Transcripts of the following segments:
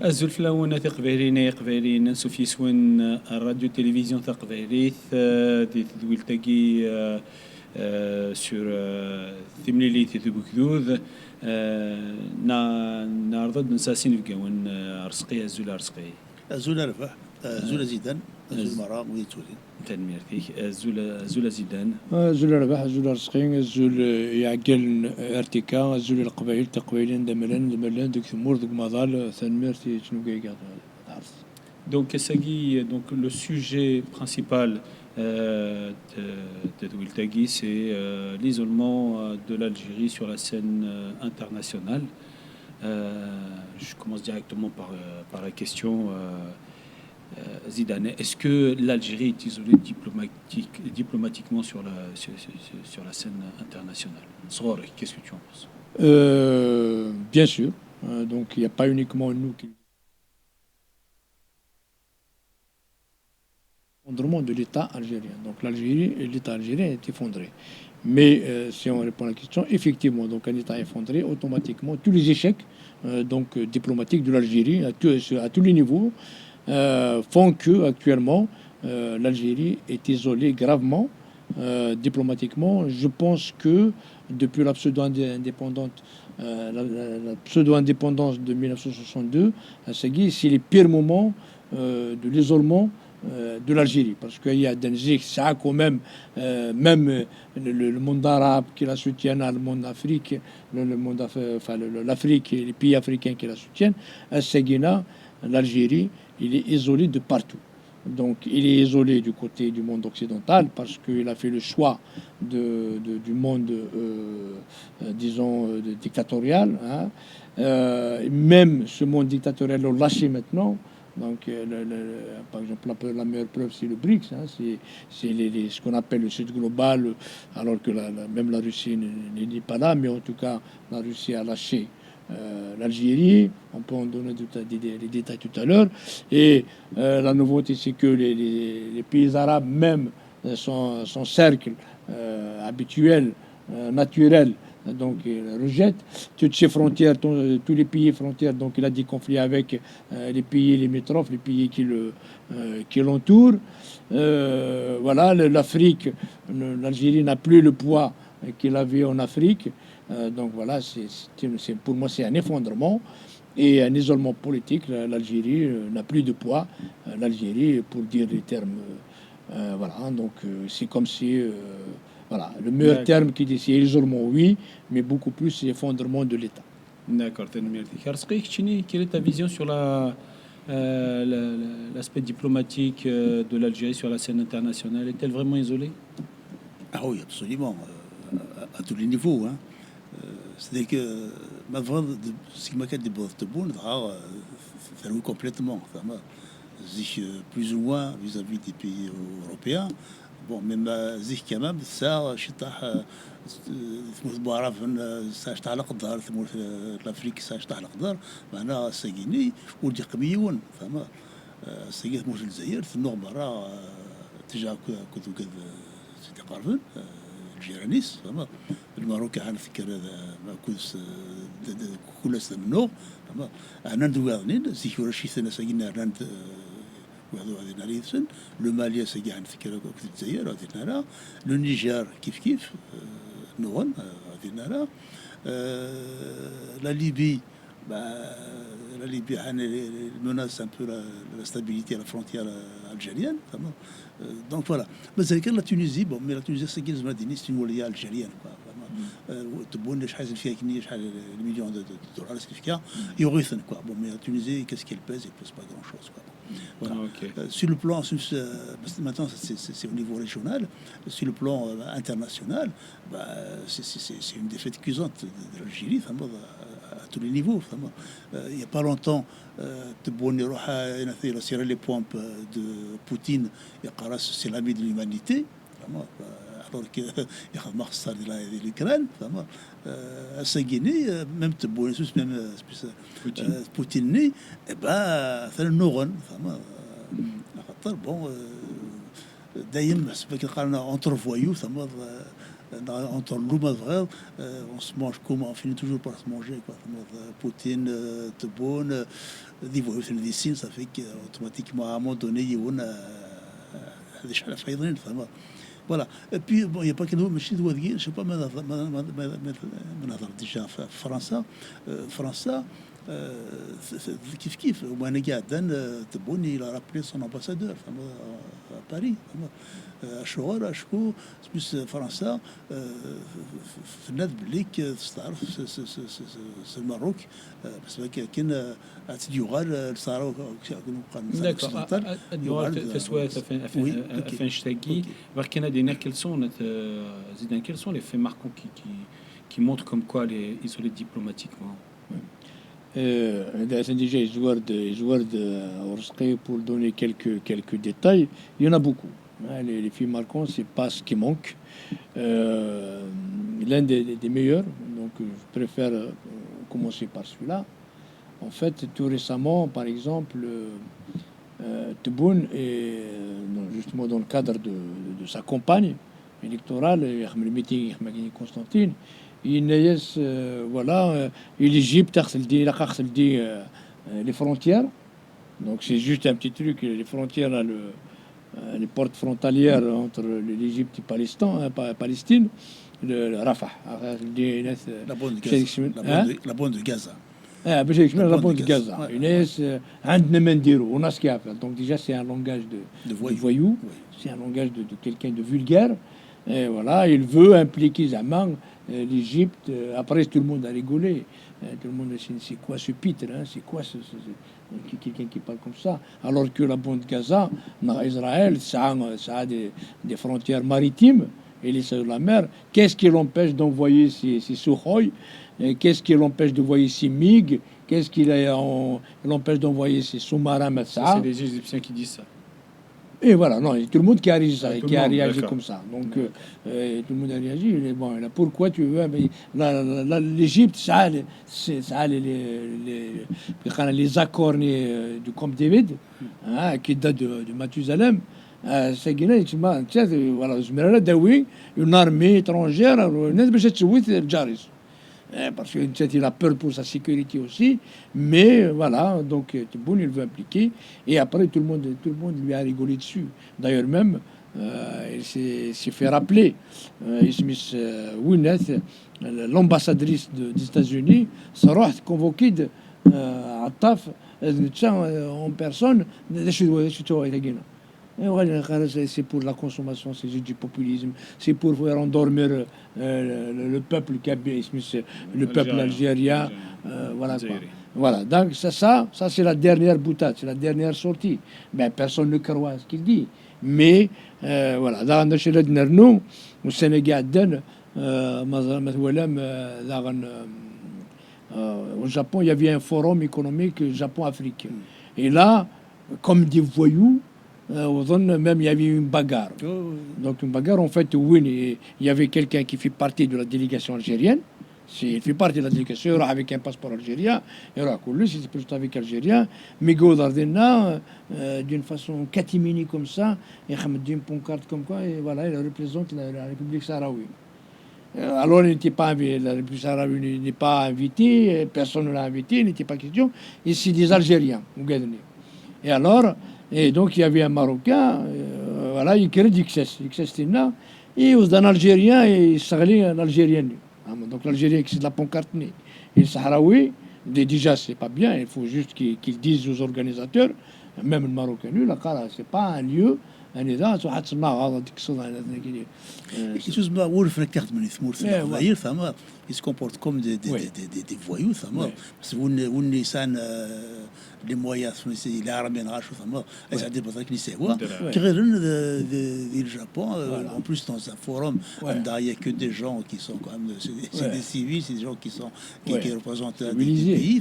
الزلفلاون تقبيرين قبيرين سوفي سوين الراديو تلفزيون تقبيريث دي تدويل تاقي سور ثمليلي تبكذوذ نعرض نساسين في قوان أرسقي الزول أرسقي الزول رفح الزول زيدان الزول مرام ويتولين تنمير فيك الزول زيدان الزول ربح الزول أرسقين الزول يعقل ارتكا الزول القبائل تقبيلين دملان دك ثمور دك مظال تنمير شنو قاعد تعرف. Donc, le sujet principal de Douiltagui, c'est l'isolement de l'Algérie sur la scène internationale. Je commence directement par la question Zidane. Est-ce que l'Algérie est isolée diplomatiquement sur la scène internationale? Sror, qu'est-ce que tu en penses? Bien sûr. Donc, il n'y a pas uniquement nous qui... Effondrement de l'État algérien. Donc l'État algérien est effondré. Mais si on répond à la question, effectivement, donc un État effondré, automatiquement, tous les échecs diplomatiques de l'Algérie à tous les niveaux font que actuellement l'Algérie est isolée gravement diplomatiquement. Je pense que depuis la pseudo-indépendance de 1962, c'est les pires moments de l'isolement de l'Algérie, parce qu'il y a des ça quand même le monde arabe qui la soutient, le monde africain, l'Afrique et les pays africains qui la soutiennent, l'Algérie, il est isolé de partout. Donc il est isolé du côté du monde occidental parce qu'il a fait le choix du monde, disons, dictatorial. Hein. Même ce monde dictatorial l'a lâché maintenant. Donc, par exemple, la meilleure preuve, c'est le BRICS, hein, c'est ce qu'on appelle le Sud global, alors que même la Russie n'est pas là, mais en tout cas, la Russie a lâché l'Algérie. On peut en donner des détails tout à l'heure. Et la nouveauté, c'est que les pays arabes, même son cercle habituel, naturel, donc il rejette toutes ces frontières, tous les pays frontières, donc il a des conflits avec les pays limitrophes, les pays qui l'entourent. Voilà, l'Afrique, l'Algérie n'a plus le poids qu'il avait en Afrique. Donc voilà, pour moi c'est un effondrement et un isolement politique. L'Algérie n'a plus de poids. L'Algérie, pour dire les termes, voilà, donc c'est comme si... Voilà, le meilleur terme qui dit c'est l'isolement, oui, mais beaucoup plus c'est l'effondrement de l'État. D'accord, quelle est ta vision sur l'aspect diplomatique de l'Algérie sur la scène internationale? Est-elle vraiment isolée? Ah oui, absolument, à tous les niveaux. Hein. C'est-à-dire que ce qui m'a dit de bon, ça loue complètement. Plus ou moins vis-à-vis des pays européens. Bon, même زيك كمان بالساعة شطح ثموث بعرف ساعة على قدر ثموث الأفريقي ساعة على قدر معناها ساقيني ودي قبيون فما ساقي ثموث الجزائر ثنوغ برا تجا كذا سيدي قارفن الجيرانيس فما الماروكي حنفكر هذا ما كوس كل سنوغ فما أنا ندوغنين زيك ورشي ثنا ساقينا رند وهذا ناريسن لو ماليا سجى عن فكرة وقت الجزائر هذه نرى لو نيجر كيف نون هذه نرى لا ليبي لا ليبي عن المناس un peu la stabilité à la frontière algérienne تمام donc voilà بس كان لا تونيزي bon mais la Tunisie c'est qu'ils ont dit c'est une ولاية algérienne quoi تبون شحال فيها كمية شحال المليون de dollars كيف كا يغيثن quoi bon mais la Tunisie qu'est-ce qu'elle pèse pas grand chose quoi. Voilà. Okay. Sur le plan, maintenant c'est au niveau régional, sur le plan international, c'est une défaite cuisante de l'Algérie à tous les niveaux. Il n'y a pas longtemps, tirer les pompes de Poutine, c'est l'ami de l'humanité. Alors qu'il y a Mars de l'Ukraine, à sa Guinée, même Poutine, et ben, c'est le Nouron, bon, d'ailleurs, c'est pas qu'il y a entre voyous, entre nous, ma frère, on se mange comment? On finit toujours par se manger, quoi. Poutine, Tebboune, des voyous, c'est des signes, ça fait qu'automatiquement, à un moment donné, il y a des choses à faire, voilà. Et puis, bon, il n'y a pas que nous, mais je ne sais pas, déjà français, كيف كيف وانا قاعد تبوني الى رابلي سون امباسادور à Paris شغل شكو سميس فرنسا في الناس بليك تستعرف في المغرب بس كاين يغال صاروا quels sont les faits marquants qui montrent comme quoi elle est isolée diplomatiquement? Déjà, pour donner quelques détails, il y en a beaucoup. Les films marquants, c'est pas ce qui manque. L'un des meilleurs, donc je préfère commencer par celui-là. En fait, tout récemment, par exemple, Tebboune, justement dans le cadre de sa campagne électorale, le meeting avec Constantine, voilà, l'Égypte a les frontières. Donc c'est juste un petit truc, les frontières, les portes frontalières entre l'Égypte et Palestine, le Rafah. La bande de Gaza. La bande de Gaza. Donc déjà c'est un langage de voyou, c'est un langage de quelqu'un de vulgaire. Et voilà, il veut impliquer Zaman, l'Égypte. Après, tout le monde a rigolé. Tout le monde a dit, c'est quoi ce pitre, hein? C'est quoi quelqu'un qui parle comme ça? Alors que la bande de Gaza, Israël, ça a des frontières maritimes. Il est sur la mer. Qu'est-ce qui l'empêche d'envoyer ses Sukhoi? Qu'est-ce qui l'empêche d'envoyer ses MiG? Qu'est-ce qui l'empêche d'envoyer ses sous-marins Matsa? C'est les Égyptiens qui disent ça. Et voilà, non, tout le monde qui a réagi comme ça. Donc, tout le monde a réagi. Bon, là, pourquoi tu veux? L'Égypte, ça a les accords du Camp David, hein, qui datent de Mathusalem. C'est voilà, une armée étrangère, parce qu'il a peur pour sa sécurité aussi, mais voilà, donc Tebboune il veut impliquer, et après tout le monde lui a rigolé dessus. D'ailleurs même, il s'est fait rappeler, Smith Winnet, l'ambassadrice des États-Unis, sera convoquée à Taf en personne. C'est pour la consommation, c'est juste du populisme, c'est pour faire endormir le peuple le peuple algérien. Voilà, donc ça c'est la dernière boutade, c'est la dernière sortie. Mais personne ne croit à ce qu'il dit. Mais voilà, nous, au Sénégal, au Japon, il y avait un forum économique Japon-Afrique. Et là, comme des voyous, même il y avait une bagarre. Donc une bagarre, en fait, où il y avait quelqu'un qui fait partie de la délégation algérienne. Il fait partie de la délégation, avec un passeport algérien. Il aura coulé, c'est plus avec algérien. Mais d'une façon catimini comme ça, il a mis une pancarte comme quoi, et voilà, il représente la République sahraoui. Alors, la République sahraoui n'est pas invitée, personne ne l'a invité, il n'était pas question. Et c'est des Algériens, et alors, et donc il y avait un Marocain, voilà, il crée d'XS, et un Algérien, et il un Algérien. Donc l'Algérien, c'est de la pancarte. Et le Sahraoui, déjà, c'est pas bien, il faut juste qu'ils disent aux organisateurs, même le Marocain, c'est pas un lieu. Il se comporte comme des voyous, parce que les moyens il a ramené le Japon en plus dans un forum il n'y a que des gens qui sont quand même c'est des civils, c'est des gens qui représentent des pays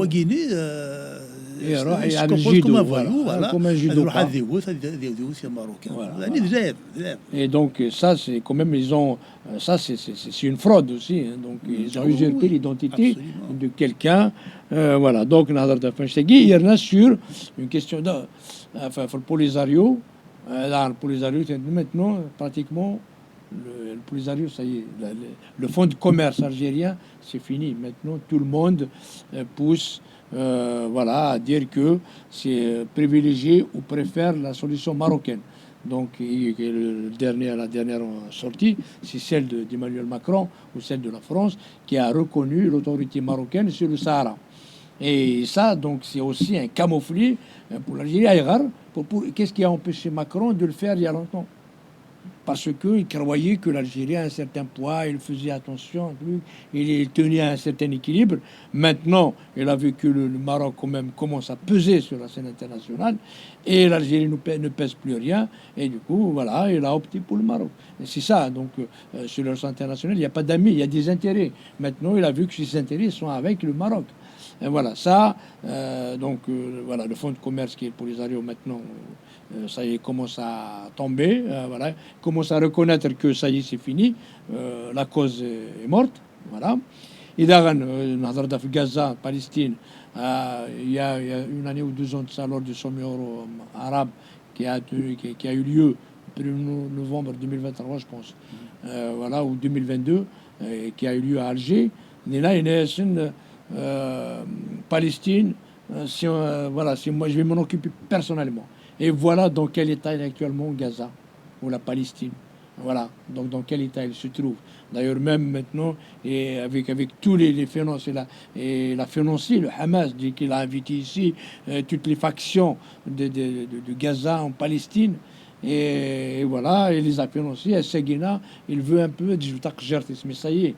Guinée se comporte comme un voyou, comme un judoka. Et donc ça c'est quand même c'est une fraude aussi, hein. Donc ils ont usurpé l'identité de quelqu'un. Voilà, donc il y en a sur une question le Polisario. Là, le Polisario, maintenant, pratiquement, le Polisario, ça y est, le fonds de commerce algérien, c'est fini. Maintenant, tout le monde pousse voilà, à dire que c'est privilégié ou préfère la solution marocaine. Donc, la dernière sortie, c'est celle d'Emmanuel Macron ou celle de la France qui a reconnu l'autorité marocaine sur le Sahara. Et ça, donc, c'est aussi un camouflet pour l'Algérie. Qu'est-ce qui a empêché Macron de le faire il y a longtemps? Parce qu'il croyait que l'Algérie a un certain poids, il faisait attention, il tenait à un certain équilibre. Maintenant, il a vu que le Maroc quand même commence à peser sur la scène internationale et l'Algérie ne pèse plus rien. Et du coup, voilà, il a opté pour le Maroc. Et c'est ça, donc sur le scène international, il n'y a pas d'amis, il y a des intérêts. Maintenant, il a vu que ces intérêts sont avec le Maroc. Et voilà, ça, voilà, le fonds de commerce qui est le Polisario maintenant, ça y est, commence à tomber, voilà, commence à reconnaître que ça y est, c'est fini, la cause est morte, voilà. إذا نهضر في Gaza, Palestine, il y a une année ou 2 ans de ça, lors du sommet arabe qui a eu lieu le 1er novembre 2023, je pense, voilà, ou 2022, qui a eu lieu à Alger. Et là, il y a une Palestine, voilà, moi, je vais m'en occuper personnellement. Et voilà dans quel état est actuellement Gaza ou la Palestine. Voilà, donc dans quel état il se trouve. D'ailleurs, même maintenant, et avec tous les finances et la financier, le Hamas dit qu'il a invité ici toutes les factions de Gaza en Palestine. Et voilà, il les a financés. Et Seguina, il veut un peu, mais ça y est,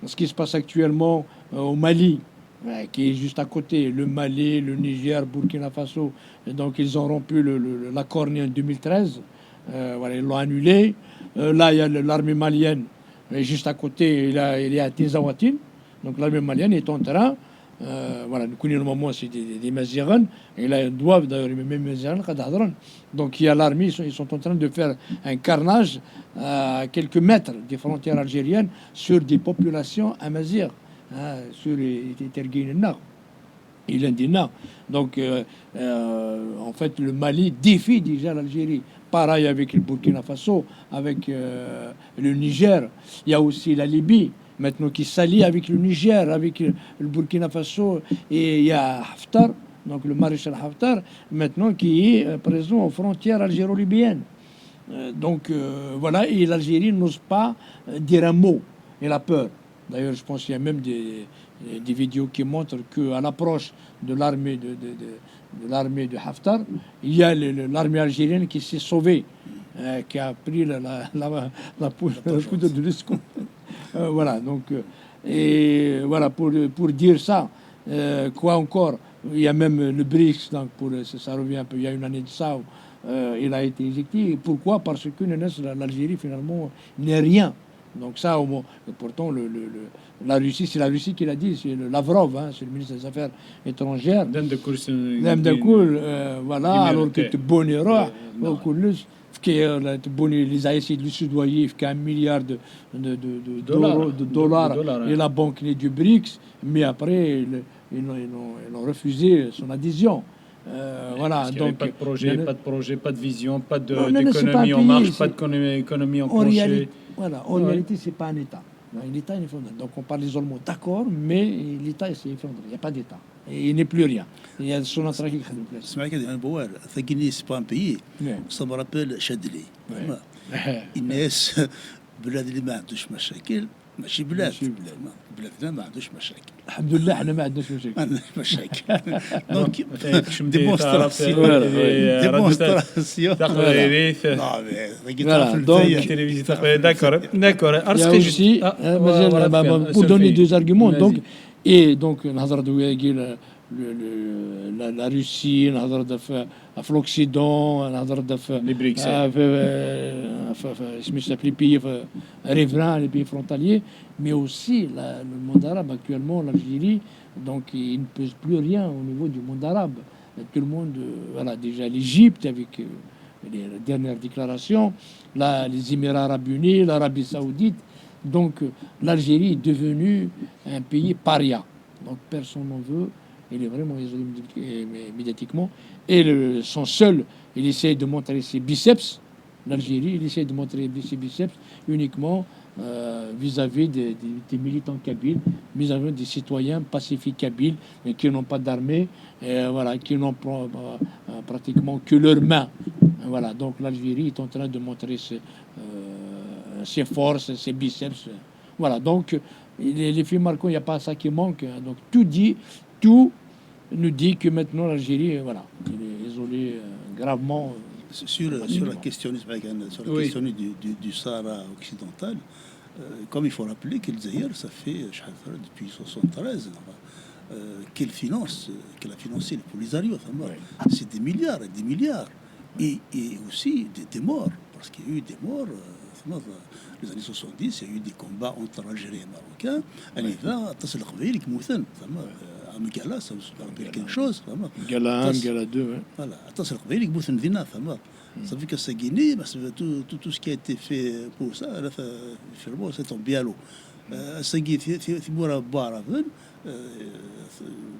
ce qui se passe actuellement au Mali, qui est juste à côté, le Mali, le Niger, Burkina Faso. Et donc ils ont rompu l'accord en 2013. Voilà, ils l'ont annulé. Là, il y a l'armée malienne, juste à côté, il est à Tinzaouatine. Donc l'armée malienne est en train. Voilà, nous connaissons le moment, c'est des Mazirans. Et là, ils doivent d'ailleurs, même Mazirans, donc il y a l'armée, ils sont en train de faire un carnage à quelques mètres des frontières algériennes sur des populations amazighes. Sur les Terguines, il indina. Donc, en fait, le Mali défie déjà l'Algérie. Pareil avec le Burkina Faso, avec le Niger. Il y a aussi la Libye, maintenant qui s'allie avec le Niger, avec le Burkina Faso. Et il y a Haftar, donc le maréchal Haftar, maintenant qui est présent aux frontières algéro-libyennes. Donc, voilà, et l'Algérie n'ose pas dire un mot. Elle a peur. D'ailleurs, je pense qu'il y a même des vidéos qui montrent qu'à l'approche de l'armée de Haftar, il y a l'armée algérienne qui s'est sauvée, qui a pris la poudre de l'escompte. Voilà, donc, et voilà, pour dire ça, quoi encore, il y a même le BRICS, donc ça revient un peu, il y a une année de ça, où, il a été éjecté. Pourquoi? Parce que l'Algérie, finalement, n'est rien. Donc ça, pourtant, la Russie, c'est la Russie qui l'a dit, c'est Lavrov, hein, c'est le ministre des Affaires étrangères. Voilà, alors que tu bonneras, les a essayé de le soudoyer, il y a 1 milliard de dollars, et la banque du BRICS, mais après, ils ont refusé son adhésion. Voilà, donc pas de projet, pas de vision, pas d'économie en marche, pas d'économie en plancher. Voilà, en réalité, c'est pas un État. L'État est effondré. Donc on parle isolement, d'accord, mais l'État s'est effondré. Il n'y a pas d'État. Et il n'est plus rien. Il y a son entrée qui crée une place. C'est pas un pays. Ça me rappelle Chadli. الناس بلاد اللي ما عندوش مشاكل ماشي بلاد بلادنا ما عندوش مشاكل الحمد لله احنا ما عندناش مشاكل ما عندناش مشاكل دونك ديمونستراسيون d'accord pour donner 2 arguments. Donc et donc la Russie, في l'Occident, les BRICS, les pays riverains, les pays frontaliers, mais aussi le monde arabe actuellement, l'Algérie, donc il ne pèse plus rien au niveau du monde arabe. Tout le monde, voilà, déjà l'Égypte avec les dernières déclarations, les Émirats arabes unis, l'Arabie saoudite. Donc l'Algérie est devenue un pays paria. Donc personne n'en veut. Il est vraiment isolé médiatiquement. Et son seul il essaie de montrer ses biceps. L'Algérie, il essaie de montrer ses biceps uniquement vis-à-vis des militants kabyles, vis-à-vis des citoyens pacifiques kabyles, mais qui n'ont pas d'armée, voilà, qui n'ont pratiquement que leurs mains. Voilà, donc l'Algérie est en train de montrer ses forces, ses biceps. Voilà, donc les films marquants, il n'y a pas ça qui manque. Hein. Donc tout nous dit que maintenant l'Algérie, voilà, il est isolé gravement. Sur la question, du Sahara occidental, comme il faut rappeler que d'ailleurs, ça fait depuis 1973 qu'elle a financé le Polisario. C'est des milliards et des milliards. Et aussi des morts, parce qu'il y a eu des morts. Dans les années 70, il y a eu des combats entre Algériens et Marocains. Gala, ça vous rappelle quelque chose. Gala 1, Gala 2. Voilà. Ça veut que c'est Guinée, tout ce qui a été fait pour ça, c'est tombé à l'eau.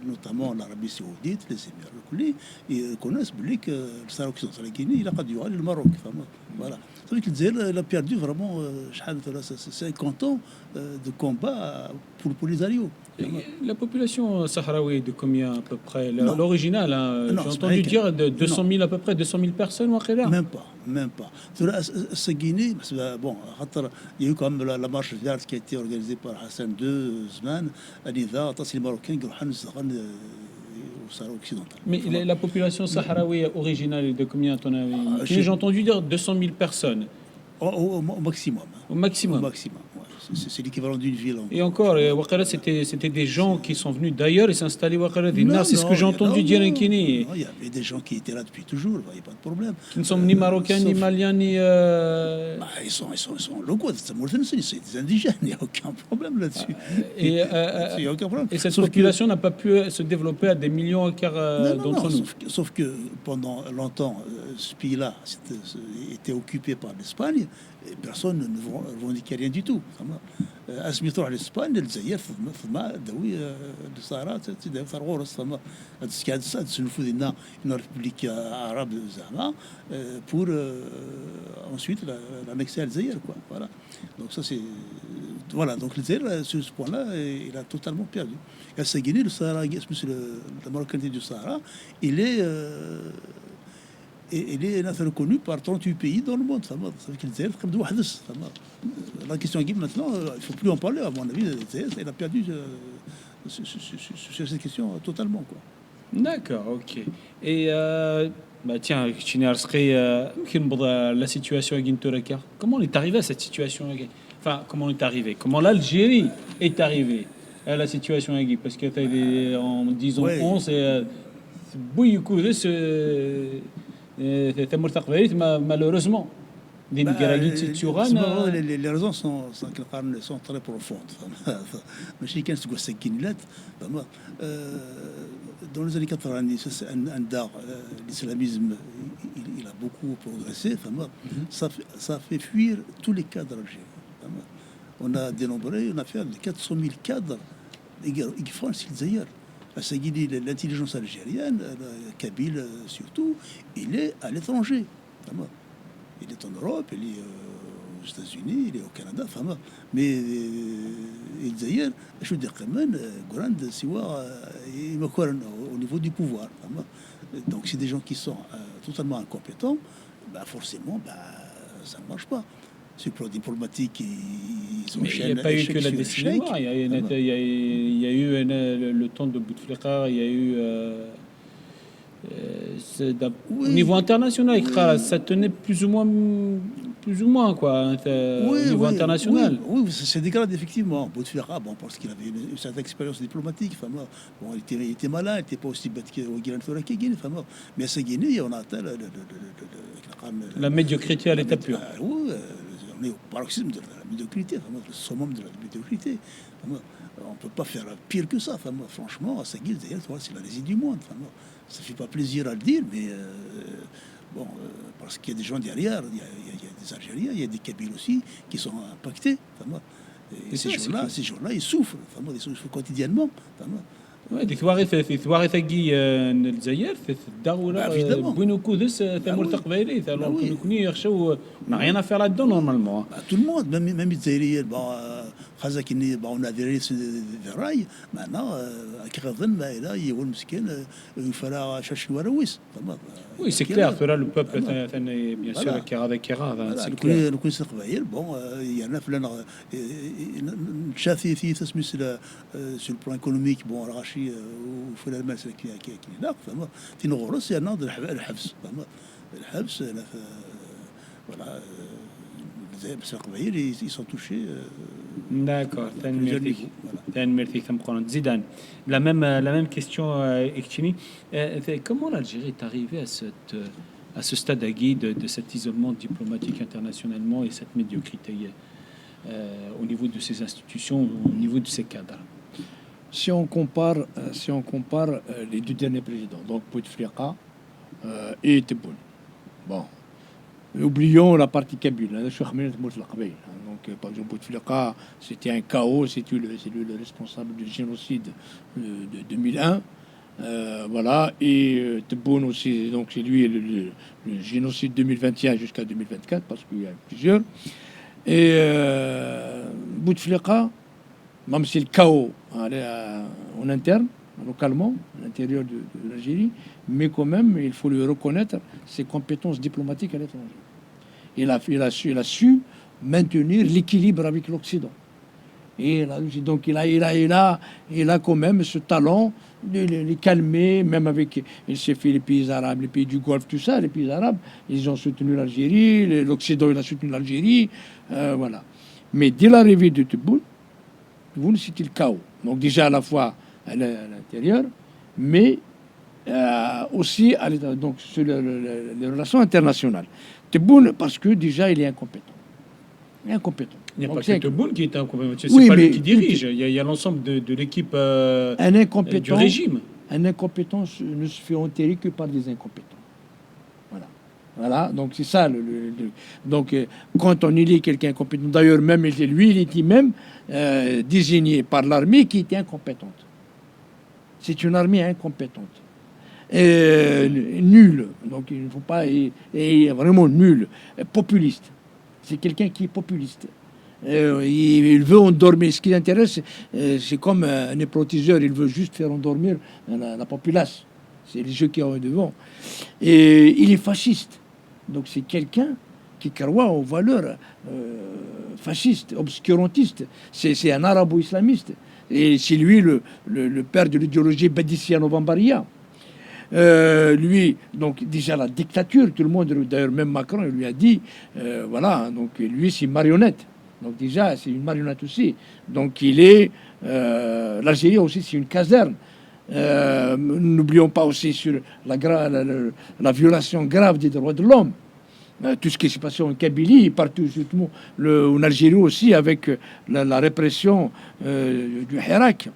Notamment l'Arabie Saoudite, les Émirats, ils connaissent que le Sahara occidental de la Guinée, il a pas dû aller le Maroc. Voilà. Ça veut dire qu'il a perdu vraiment 50 ans de combat pour le Polisario. La population sahraoui de combien à peu près? L'original, hein, j'ai entendu dire de 200 000 à peu près, 200 000 personnes. Même pas. Ce Guinée, bon, il y a eu quand même la marche verte qui a été organisée par Hassan II, Zman, les Marocains qui au Sahara occidental. Mais la population sahraoui originale est de combien à ton avis? J'ai entendu dire 200 000 personnes. Au maximum. Au maximum. C'est l'équivalent d'une ville. Et encore, c'était des gens qui sont venus d'ailleurs et s'installer Ouakkara Dina. C'est ce que j'ai entendu dire en Guinée. Il y avait des gens qui étaient là depuis toujours, il n'y a pas de problème. Qui ne sont ni marocains, ni maliens, ni. Ils sont locaux, c'est des indigènes, il n'y a aucun problème là-dessus. Il n'y a aucun problème. Et cette population n'a pas pu se développer à des millions d'entre nous. Sauf que pendant longtemps, ce pays-là était occupé par l'Espagne. Personne ne revendiquait rien du tout. اسميتو على الاسبان الجزائر فما داوي الصحراء تداوي ثروه فما هاد السلفو ديالنا une république arabe زعما pour ensuite l'annexer à l'Algérie quoi. Voilà. Donc ça c'est voilà, donc l'Algérie sur ce point-là il a totalement perdu. Et à Guinée, le Sahara, la Marocanité du Sahara, il est reconnu par 38 pays dans le monde. Ça veut dire que la question maintenant, il ne faut plus en parler. À mon avis, elle a perdu sur cette question totalement. Quoi. D'accord, ok. Et tiens, la situation à Guintoraka, comment on est arrivé à cette situation? Enfin, comment on est arrivé? Comment l'Algérie est arrivée à la situation à Guinée? Parce qu'en 1011, malheureusement les raisons sont très profondes. Dans les années 90, l'islamisme il a beaucoup progressé. Ça a fait fuir tous les cadres algériens. On a dénombré une affaire de 400 000 cadres qui font d'ailleurs. L'intelligence algérienne, kabyle surtout, il est à l'étranger. Il est en Europe, il est aux États-Unis, il est au Canada. Mais d'ailleurs, je veux dire quand même, au niveau du pouvoir. Donc c'est des gens qui sont totalement incompétents, forcément, ça ne marche pas. Sur le plan diplomatique, il n'y a pas eu que la décennie noire. Il y a eu le temps de Bouteflika, il y a eu au niveau international, ça tenait plus ou moins quoi, au niveau international. Oui, c'est dégrade effectivement. Bouteflika, parce qu'il avait une certaine expérience diplomatique. Il était malin, il n'était pas aussi bête qu'au Guinée. Mais à Guinée, on a atteint la médiocrité à l'état pur. On est au paroxysme de la médiocrité, le summum de la médiocrité. On ne peut pas faire pire que ça. Franchement, à Saguil, c'est la résine du monde. Ça ne fait pas plaisir à le dire, mais parce qu'il y a des gens derrière, il y a des Algériens, il y a des Kabyles aussi qui sont impactés. Et ces gens-là, ils souffrent, ils souffrent quotidiennement. دي ثواري ثقي الجزائر الدولة évidemment. بوينو كودس ثمور oui. تقبايلي Ah oui. كوني يخشوا rien à faire là-dedans normalement. Tout le monde, même les Zaïriens, bon, Khazakini, bon, on a des rails. Maintenant, à Kiradan, là, il y a un مسكين, il fallait chercher Warawis. Oui, c'est clair, cela le peuple bien sûr Kera, c'est clair. نكون قبائل بون يعني فلان نشافي في تسميس sur le plan économique bon راشي وفلان المسألة كي هناك فما في نغرس يعني الحبس فما الحبس voilà بس القبائل ils sont touchés D'accord, plusieurs niveaux, voilà. merci Zidane. La même question, Ekchini. Comment l'Algérie est arrivée à ce stade agui de cet isolement diplomatique internationalement et cette médiocrité au niveau de ces institutions, au niveau de ces cadres? Si on compare les deux derniers présidents, donc Bouteflika et Tebboune. Bon, oublions la partie Kabyle. Donc, par exemple, Bouteflika, c'était un chaos, c'est lui le responsable du génocide de 2001. Voilà, et Tebboune aussi, donc c'est lui le génocide 2021 jusqu'à 2024, parce qu'il y a plusieurs. Et Bouteflika, même si le chaos en interne, localement, à l'intérieur de l'Algérie, mais quand même, il faut lui reconnaître ses compétences diplomatiques à l'étranger. Il a su maintenir l'équilibre avec l'Occident. Et là, donc il a quand même ce talent de les calmer, même avec, il s'est fait les pays arabes, les pays du Golfe, tout ça, les pays arabes, ils ont soutenu l'Algérie, l'Occident, il a soutenu l'Algérie, voilà. Mais dès l'arrivée de Tebboune, c'était le chaos. Donc déjà à la fois à l'intérieur, mais aussi donc, sur les relations internationales. Tebboune, parce que déjà il est incompétent. Il est incompétent. Il n'y a Donc, pas que Tebboune qui est incompétent, c'est Oui, pas mais- lui qui dirige, il y a l'ensemble de l'équipe un incompétent, du régime. Un incompétent ne se fait enterrer que par des incompétents. Voilà, donc c'est ça. Donc quand on élit quelqu'un incompétent, d'ailleurs même lui, il était même désigné par l'armée qui était incompétente. C'est une armée incompétente. Nulle. Donc il ne faut pas... Et vraiment nulle. Populiste. C'est quelqu'un qui est populiste. Il veut endormir. Ce qui l'intéresse, c'est comme un hypnotiseur. Il veut juste faire endormir la populace. C'est les jeux qui ont devant. Et il est fasciste. Donc c'est quelqu'un qui croit aux valeurs fascistes, obscurantistes. C'est un arabo-islamiste. Et c'est lui le père de l'idéologie badiciano-bambaria. Lui, donc déjà la dictature, tout le monde, d'ailleurs même Macron lui a dit, voilà, donc lui c'est une marionnette. Donc déjà c'est une marionnette aussi. Donc il est, l'Algérie aussi c'est une caserne. N'oublions pas aussi sur la violation grave des droits de l'homme. Tout ce qui s'est passé en Kabylie, partout, surtout en Algérie aussi, avec la répression du Hirak.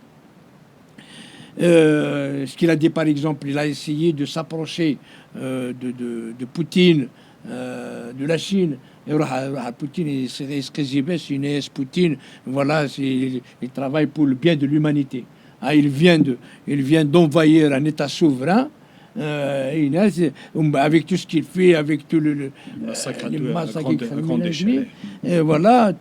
Ce qu'il a dit, par exemple, il a essayé de s'approcher de Poutine, de la Chine. Et Poutine, c'est une Poutine, voilà, il travaille pour le bien de l'humanité. Il vient d'envahir un État souverain. Avec tout ce qu'il fait, avec tout le massacre à grande échelle. Et voilà,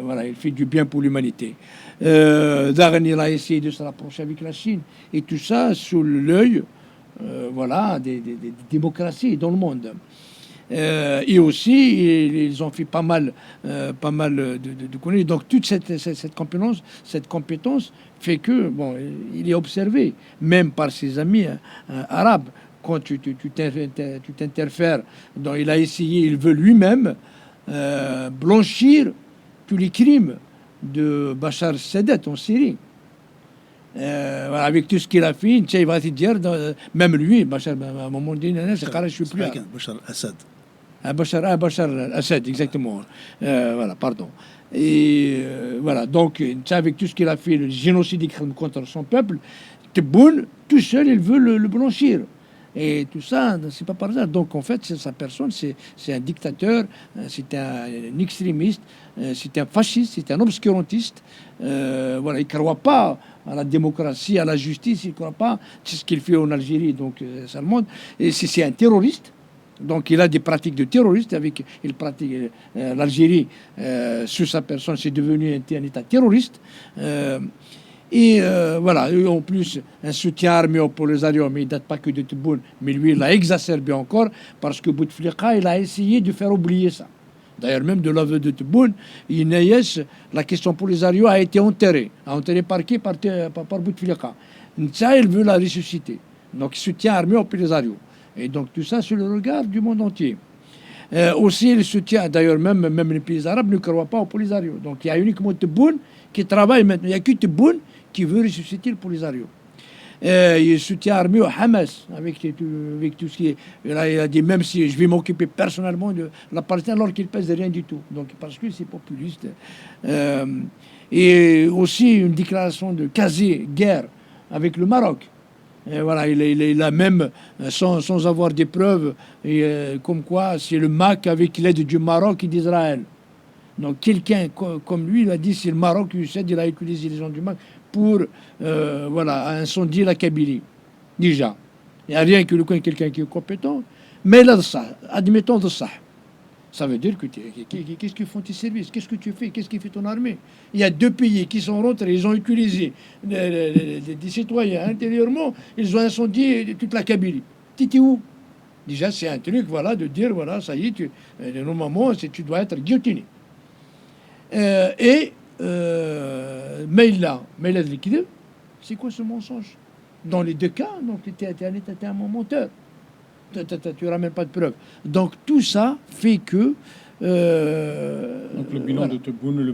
voilà, il fait du bien pour l'humanité. Darren, il a essayé de se rapprocher avec la Chine. Et tout ça sous l'œil voilà, des démocraties dans le monde. Et aussi, ils ont fait pas mal de conneries. Donc, toute cette compétence fait que, bon, il est observé, même par ses amis arabes. Quand tu t'interfères, donc il a essayé, il veut lui-même blanchir tous les crimes de Bachar el-Assad en Syrie. Avec tout ce qu'il a fait, il va te dire, même lui, Bachar, à un moment donné, je suis plus. Bachar el-Assad. Bachar el-Assad, exactement. Voilà, pardon. Et voilà, donc, avec tout ce qu'il a fait, le génocide contre son peuple, Tebboune, tout seul, il veut le blanchir. et tout ça, c'est pas par hasard. Donc en fait, sa personne, c'est un dictateur, c'est un extrémiste, c'est un fasciste, c'est un obscurantiste. Voilà, il ne croit pas à la démocratie, à la justice, il ne croit pas. C'est ce qu'il fait en Algérie, donc ça le montre. Et c'est un terroriste. Donc il a des pratiques de terroriste avec il pratique l'Algérie sur sa personne, c'est devenu un État terroriste. Voilà, et en plus, un soutien armé au Polisario, mais il ne date pas que de Tebboune, mais lui, il l'a exacerbé encore, parce que Bouteflika, il a essayé de faire oublier ça. D'ailleurs, même de l'aveu de Tebboune, la question Polisario a été enterrée. Enterrée par qui? Par Bouteflika. Ça, il veut la ressusciter. Donc, soutien armé au Polisario. Et donc, tout ça, sur le regard du monde entier. Aussi, le soutien, d'ailleurs, même les pays arabes ne croient pas au Polisario. Donc, il y a uniquement Tebboune qui travaille maintenant. Il n'y a que Tebboune qui veut ressusciter le Polisario. Il soutient armé au Hamas avec tout ce qui est. Il a dit même si je vais m'occuper personnellement de la Palestine alors qu'il ne pèse rien du tout. Donc parce que c'est populiste. Et aussi une déclaration de quasi-guerre avec le Maroc. Et voilà, il a même, sans avoir des preuves, comme quoi c'est le MAC avec l'aide du Maroc et d'Israël. Donc quelqu'un comme lui, il a dit c'est le Maroc, il a utilisé les gens du Maroc pour incendier la Kabylie. Déjà. Il n'y a rien que quelqu'un qui est compétent. Mais là, ça, admettons de ça. Ça veut dire que qu'est-ce qu'ils font tes services? Qu'est-ce que tu fais? Qu'est-ce qui fait ton armée? Il y a 2 pays qui sont rentrés, ils ont utilisé des citoyens intérieurement, ils ont incendié toute la Kabylie. T'étais où? Déjà, c'est un truc, voilà, de dire, voilà, ça y est, normalement, tu dois être guillotiné. Maïla de liquide, c'est quoi ce mensonge? Dans les 2 cas, donc tu étais un menteur. Tu ramènes pas de preuves. Donc tout ça fait que. Donc le bilan de Tebboune,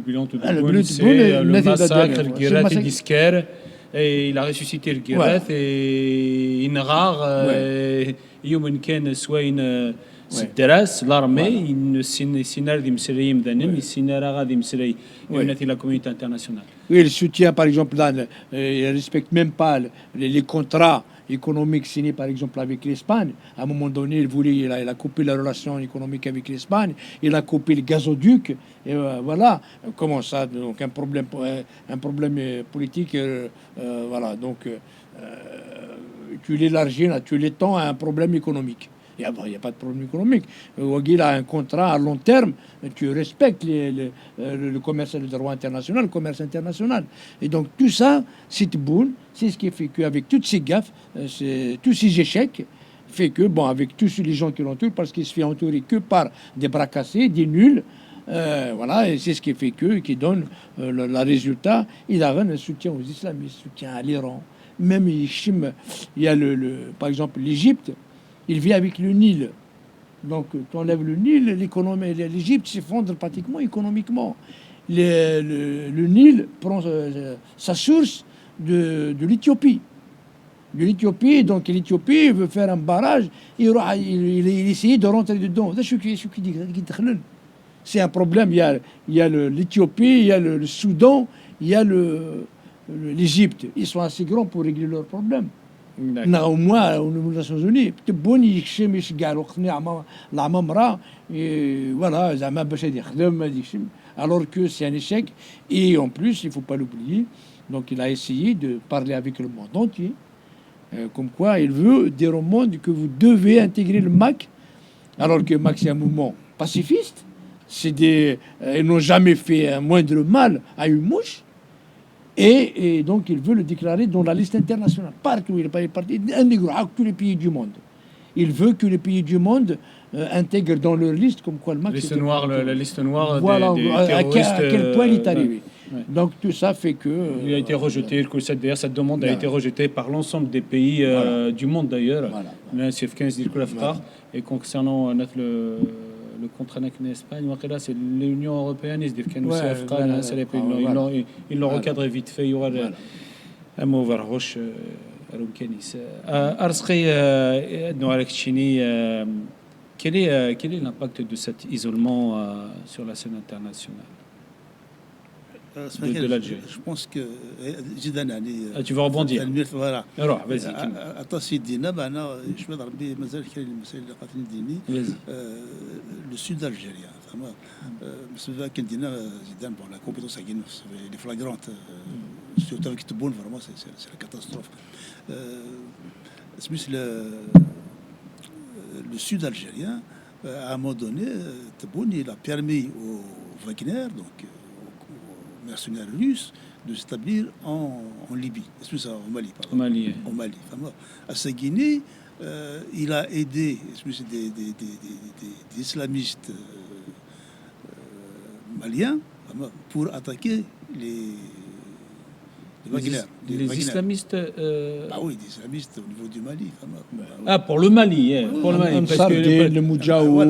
c'est le le massacre, le le Guéreth et d'Isker. Et il a ressuscité le Guéreth et une rare. يوم كان سواين الدراس l'armée السينار دي مسريم دانن السينار غادي مسري يوناتي la communauté internationale. Oui, il soutient par exemple il ne respecte même pas les contrats économiques signés par exemple avec l'Espagne. À un moment donné, il a coupé la relation économique avec l'Espagne, il a coupé le gazoduc, et voilà. Comment ça? Donc un problème politique, voilà. Donc tu l'élargis, tu l'étends à un problème économique. Il n'y a pas de problème économique. Ouagil a un contrat à long terme, tu respectes le commerce, le droit international, le commerce international. Et donc tout ça, c'est Tebboune, c'est ce qui fait qu'avec toutes ces gaffes, tous ces échecs, fait que, bon, avec tous les gens qui l'entourent, parce qu'il se fait entourer que par des bras cassés, des nuls, voilà, et c'est ce qui fait qui donne le résultat. Il a un soutien aux islamistes, soutien à l'Iran. Même il y a par exemple l'Égypte, il vit avec le Nil. Donc, tu enlèves le Nil, l'Égypte s'effondre pratiquement économiquement. Le Nil prend sa source de l'Éthiopie. De l'Éthiopie, donc l'Éthiopie veut faire un barrage, il essaye de rentrer dedans. C'est un problème. Il y a l'Éthiopie, il y a le Soudan, il y a l'Égypte. Ils sont assez grands pour régler leurs problèmes. Au moins au niveau des Nations Unies. Tebboune يكشم يشجع الوقتني العمامرة voilà زعما باش يخدم يكشم alors que c'est un échec et en plus il faut pas l'oublier. Donc il a essayé de parler avec le monde entier comme quoi il veut dire au monde que vous devez intégrer le MAC alors que le MAC c'est un mouvement pacifiste. Ils n'ont jamais fait un moindre mal à une mouche. Et donc, il veut le déclarer dans la liste internationale. Partout, il est parti, tous les pays du monde. Il veut que les pays du monde intègrent dans leur liste, comme quoi le MAC... La liste noire voilà, des terroristes. À quel point il est arrivé. Ouais. Donc, tout ça fait que... il a été rejeté, d'ailleurs, cette demande a été rejetée par l'ensemble des pays du monde, d'ailleurs. Voilà. Et concernant le contrat avec l'Espagne, c'est l'Union européenne, ils l'ont recadré vite fait. Il y aura un mot vers roche. Quel est l'impact de cet isolement sur la scène internationale? de l'Algérie. Je pense que جدا يعني Tu vas rebondir. voilà. روح vas-y كمل. عطا سيدينا معنا شويه ربي مازال كاين المسائل اللي قاتلين ديني Vas-y. لو سود الجيريا فما بالنسبه كان دينا زيدان بون لا كومبيتونس كاين لي فلاغرانت سورتو افيك تبون فريمون سي لا كاتاستروف سميت le sud algérien, à un moment donné, Tebboune, il a permis aux Wagner, donc aux mercenaires russes, de s'établir en Libye, au Mali, pardon. Au Mali. À Saguiné, il a aidé des islamistes maliens pour attaquer les Wagner. Les islamistes. Ah oui, des islamistes au niveau du Mali. Ah, pour le Mali, pour le Mali. Parce que le Moudjaou,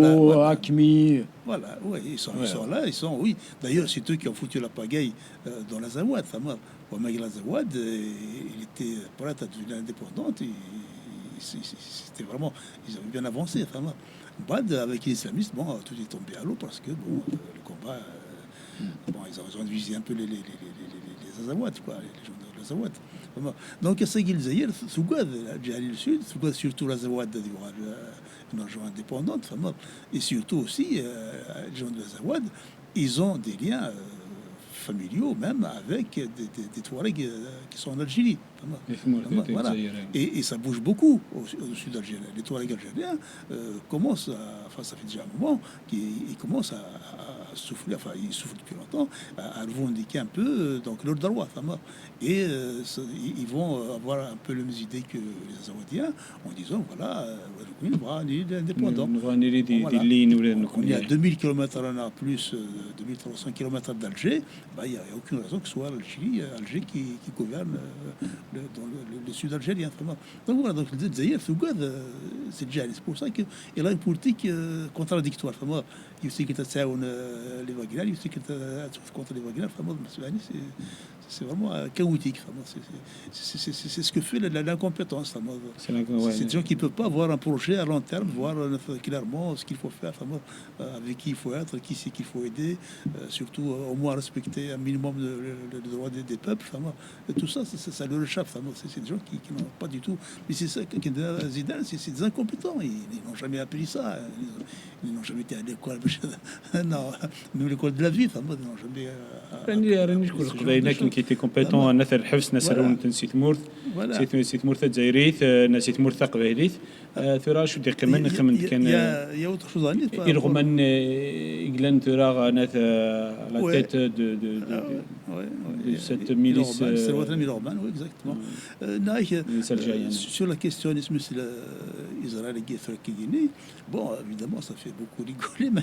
Hakmi. Voilà, oui, ils sont là, oui. D'ailleurs, c'est eux qui ont foutu la pagaille dans la Zawad. La Zawad, il était prêt à devenir indépendante. C'était vraiment, ils avaient bien avancé. Bad, avec les islamistes, bon, tout est tombé à l'eau parce que bon, le combat, bon, ils ont divisé un peu les Azawad, quoi, les gens de l'Azawad. Donc, c'est qu'ils aient Sougad, l'Algérie du Sud, Sougad, surtout l'Azawad, une région indépendante, et surtout aussi, les gens de l'Azawad, ils ont des liens familiaux, même avec des Touaregs qui sont en Algérie. Voilà. Et ça bouge beaucoup au sud algérien. Les Touaregs algériens commencent, ça fait déjà un moment, qu'ils commencent à souffler, enfin ils soufflent depuis longtemps, à revendiquer un peu donc leur droit. Et ils vont avoir un peu les mêmes idées que les Azawadiens en disant voilà, on va aller indépendant. Il y a 2000 km/h plus, 2300 km d'Alger, il n'y a aucune raison que ce soit Alger qui gouverne dans le sud algérien. Donc voilà, donc le Dzaïr, c'est déjà, c'est pour ça qu'il a une politique contradictoire. Il sait qu'il y a les Wagner, il sait qu'il y a contre les Wagner. C'est vraiment chaotique. C'est ce que fait l'incompétence. C'est des gens qui ne peuvent pas avoir un projet à long terme, voir clairement ce qu'il faut faire, avec qui il faut être, qui c'est qu'il faut aider, surtout au moins respecter un minimum le droit des peuples. Et tout ça, ça leur échappe. C'est des gens qui n'ont pas du tout. Mais c'est ça, Zidane, c'est des incompétents. Ils n'ont jamais appris ça. Ils n'ont jamais été à l'école. Non, même l'école de la vie. Ils n'ont jamais. qui était compétent نثر الحفص نسرون تنسيت مورث الجزائريث نسيت مورث قبيليث ثرا شو دي كمان كان يا autre chose à dire الرومان إغلان ثرا نث la tête de cette milice c'est votre ami Roman, oui, exactement. Sur la question Israël qui Guinée, bon, évidemment, ça fait beaucoup rigoler, mais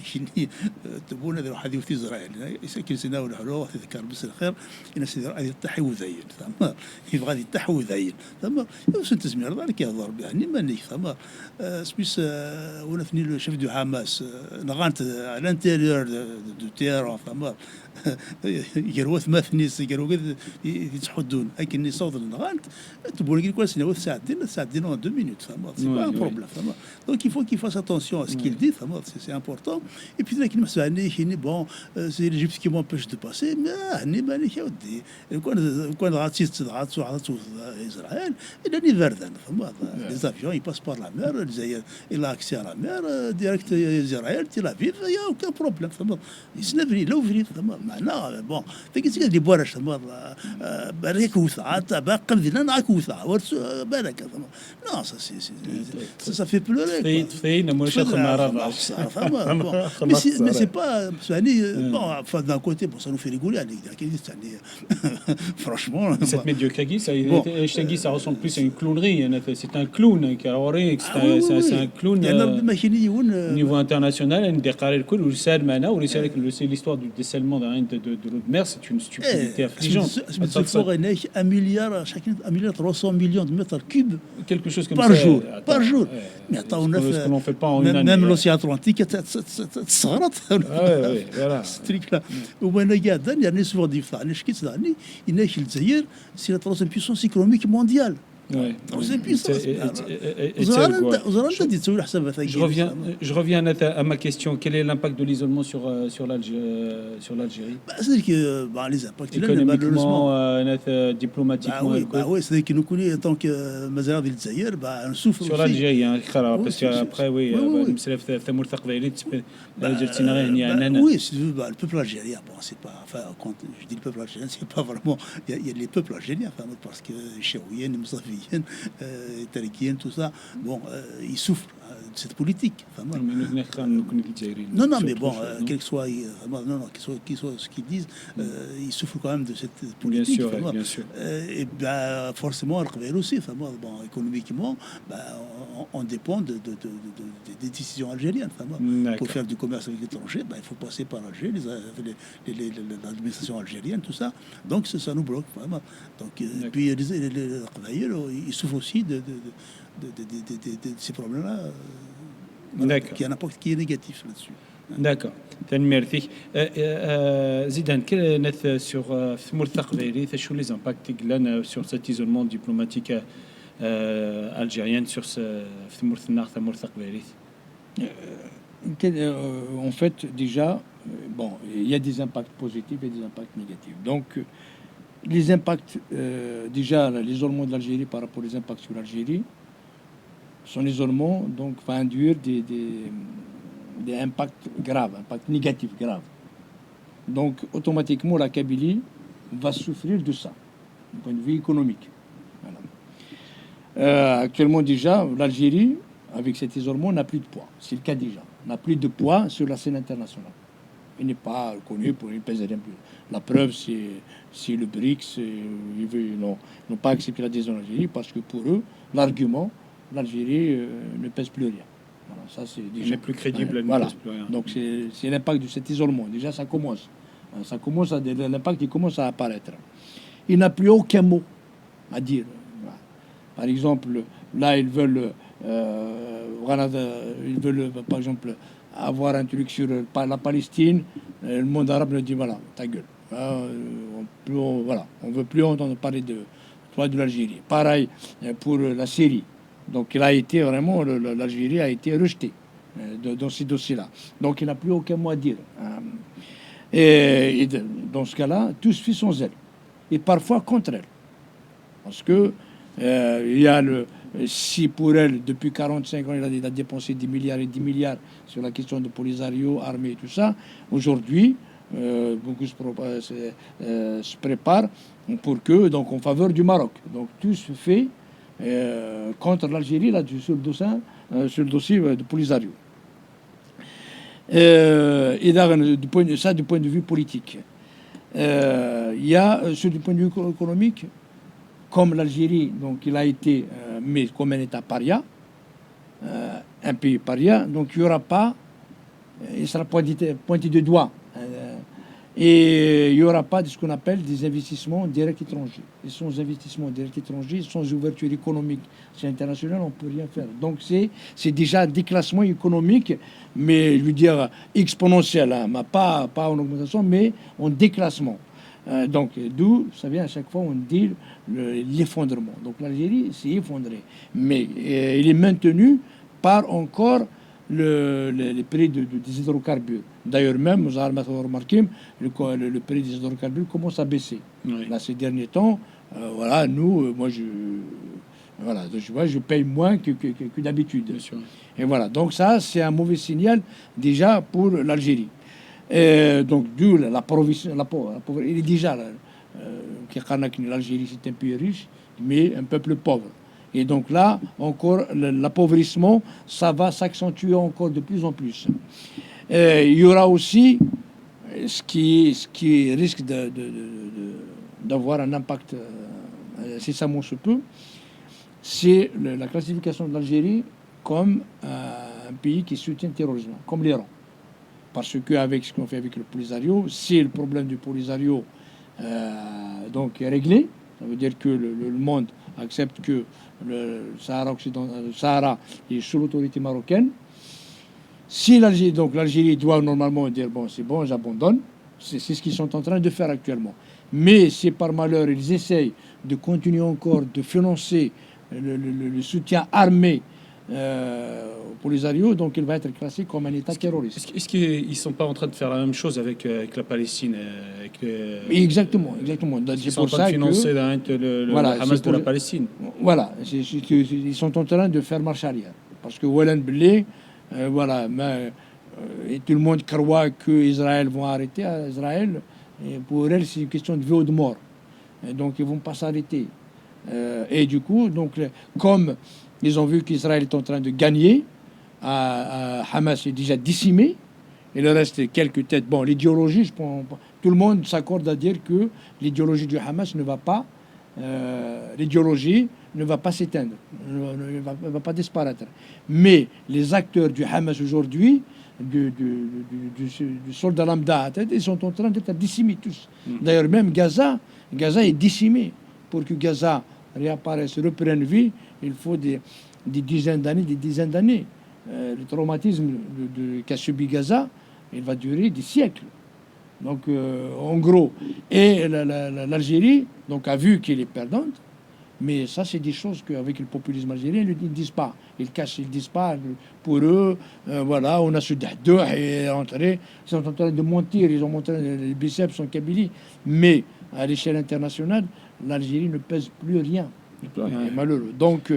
تبون هذا حديث في إسرائيل يسكن سنة ولا حلوة تذكر بس الخير إن سيدر هذه التحوذين ثم يبغى هذه التحوذين ثم يوصل تزمير ذلك يهضر يعني مانيك ثم سبيس ونثني لو شيف دو حماس نغانت à l'intérieur du terrain ثم يقروا ثماثنيس يقروا كذا يتحدون لكن يصوت النغانت تبون يقول كويس نوث ساعتين en 2 minutes c'est pas un problème donc il faut qu'il fasse attention à ce qu'il dit c'est important et puis لكن مسألة bon c'est l'Égypte qui m'empêche de passer mais هني ماني يودي كون غاتيت إسرائيل إلى نيفردن les avions ils passent par la mer il a accès à la mer direct Israël Tel Aviv il y a aucun problème يسنفري لو فري معنا bon تكيس دي بورش بريك وثعات باقي ذينا نعك وثع بالك non ça fait pleurer mais c'est pas bon enfin d'un côté bon ça nous fait rigoler franchement cette médiocrité ça ressemble plus à une clownerie c'est un clown c'est un clown au niveau international c'est l'histoire du dessalement de l'eau de mer, c'est une stupidité affligeante. Un milliard 300 millions de mètres cubes quelque chose comme par ça jour, par jour. Mais attends, ce que l'on fait pas en une année. Même l'océan Atlantique, صغرت. Voilà. Ce truc-là. وأنا قاعد يعني souvent dit ça. أنا شكيت يعني إن الجزائر c'est la troisième puissance économique mondiale. Ouais. C'est puissant. Et c'est quoi je reviens à ma question. Quel est l'impact de l'isolement sur l'Algérie C'est-à-dire que les impacts, économiquement, malheureusement. diplomatiquement Oui, c'est-à-dire que nous connaissons, tant que Mazara del Zahir, on souffre sur aussi. l'Algérie, hein, Oui, parce qu'après, oui, Le peuple algérien, c'est pas. Enfin, quand je dis le peuple algérien, c'est pas vraiment. Il y a les peuples algériens, parce que Chérouiens, Moussaviens, Tarikiens, tout ça, ils souffrent de cette politique. Non, mais bon, quel que soit, qu'il soit ce qu'ils disent, ils souffrent quand même de cette politique. Bien sûr. Et forcément, aussi, économiquement, on dépend des décisions algériennes. Pour faire du commerce avec l'étranger, il faut passer par l'Algérie, l'administration algérienne, tout ça. Donc ça nous bloque, vraiment. Donc, puis les ils souffrent aussi de ces problèmes-là. Qui a un impact qui est négatif là-dessus. D'accord. Merci. Zidane, quel est sur les impacts sur cet isolement diplomatique algérien sur ce en fait, déjà, il y a des impacts positifs et des impacts négatifs. Donc, les impacts, déjà, l'isolement de l'Algérie par rapport aux impacts sur l'Algérie, son isolement va induire des impacts graves, impacts négatifs graves. Donc, automatiquement, la Kabylie va souffrir de ça, du point de vue économique. Voilà. Actuellement, déjà, l'Algérie, avec cet isolement, n'a plus de poids. C'est le cas déjà. N'a plus de poids sur la scène internationale. Il n'est pas connu pour une pèse rien plus. La preuve, c'est le BRICS. Ils n'ont pas accepté l'adhésion de l'Algérie parce que pour eux, l'argument, l'Algérie ne pèse plus rien. Voilà, ça c'est déjà. Elle n'est plus crédible, elle voilà. ne pèse plus rien. Donc c'est l'impact de cet isolement. Déjà, ça commence. L'impact il commence à apparaître. Il n'a plus aucun mot à dire. Voilà. Par exemple, là, ils veulent, par exemple, avoir un truc sur la Palestine. Le monde arabe leur dit voilà, ta gueule. On veut plus entendre parler de l'Algérie. Pareil pour la Syrie. Donc, l'Algérie a été rejetée dans ces dossiers-là. Donc, il n'a plus aucun mot à dire. Et dans ce cas-là, tout se fait sans elle. Et parfois contre elle. Parce que il y a si pour elle, depuis 45 ans, il a dépensé 10 milliards et 10 milliards sur la question de Polisario, armée et tout ça, aujourd'hui, beaucoup se préparent pour que, donc, en faveur du Maroc. Donc, tout se fait contre l'Algérie là sur le dossier de Polisario. Et du point de vue politique, il y a du point de vue économique, comme l'Algérie, donc il a été mis comme un État paria, un pays paria, donc il y aura pas, il sera pointé de doigt. Et il n'y aura pas de ce qu'on appelle des investissements directs étrangers. Et sans investissements directs étrangers, sans ouverture économique internationale, on ne peut rien faire. Donc c'est déjà un déclassement économique, mais je veux dire exponentiel, hein, pas en augmentation, mais en déclassement. Donc d'où ça vient à chaque fois on dit l'effondrement. Donc l'Algérie s'est effondrée, mais il est maintenu par encore les prix des hydrocarbures. D'ailleurs même, vous avez remarqué, le prix des hydrocarbures commence à baisser. Oui. Là, ces derniers temps, moi, je paye moins que d'habitude. Et voilà, donc ça, c'est un mauvais signal déjà pour l'Algérie. Donc, d'où la pauvreté. Il est déjà, l'Algérie, c'est un pays riche, mais un peuple pauvre. Et donc là, encore, l'appauvrissement, ça va s'accentuer encore de plus en plus. Il y aura aussi ce qui risque d'avoir un impact incessamment sous peu, c'est la classification de l'Algérie comme un pays qui soutient le terrorisme, comme l'Iran. Parce qu'avec ce qu'on fait avec le Polisario, si le problème du Polisario donc est réglé, ça veut dire que le monde accepte que le Sahara est sous l'autorité marocaine. Si l'Algérie doit normalement dire bon, c'est bon, j'abandonne. C'est ce qu'ils sont en train de faire actuellement. Mais si par malheur ils essayent de continuer encore de financer le soutien armé pour les Polisario, donc il va être classé comme un État terroriste. Est-ce qu'ils ne sont pas en train de faire la même chose avec la Palestine Exactement. Ils sont en train de financer le Hamas de la Palestine. Voilà, ils sont en train de faire marche arrière. Parce que Wallen Blé, et tout le monde croit qu'Israël vont arrêter Israël. Et pour elle, c'est une question de vie ou de mort. Et donc, ils ne vont pas s'arrêter. Et du coup, comme ils ont vu qu'Israël est en train de gagner, Hamas est déjà décimé. Il reste quelques têtes. Bon, l'idéologie, tout le monde s'accorde à dire que l'idéologie du Hamas ne va pas, s'éteindre, ne va pas disparaître. Mais les acteurs du Hamas aujourd'hui, du soldat lambda, ils sont en train d'être décimés tous. D'ailleurs, même Gaza est décimé. Pour que Gaza réapparaisse, reprenne vie, il faut des dizaines d'années. Le traumatisme qu'a subi Gaza, il va durer des siècles. Donc, en gros, et l'Algérie a vu qu'elle est perdante, mais ça, c'est des choses qu'avec le populisme algérien, ils ne disent pas. Ils disent pas. Pour eux, on a ce deux et entré. Ils sont en train de mentir, ils ont montré les biceps en Kabylie. Mais à l'échelle internationale, l'Algérie ne pèse plus rien. C'est malheureux. Donc,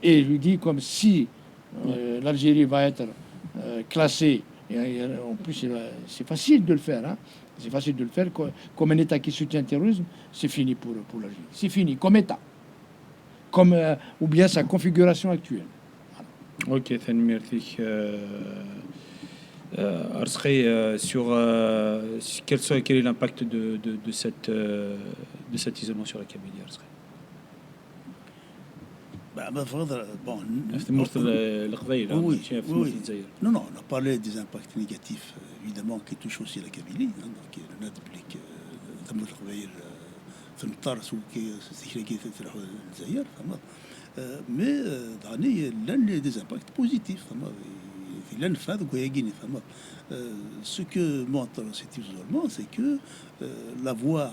Et je lui dis comme si l'Algérie va être classée, et en plus, c'est facile de le faire. Hein. C'est facile de le faire. Comme un État qui soutient le terrorisme, c'est fini pour l'Algérie. C'est fini, comme État. Ou bien sa configuration actuelle. Voilà. Ok, merci. Arsqi, sur quel est l'impact de cet isolement sur la Kabylie, Arsqi? Non, on a parlé des impacts négatifs, évidemment, qui touchent aussi la Kabylie. Donc, le public, mais il y a des impacts positifs. Ce que montre cet isolement, c'est que la voie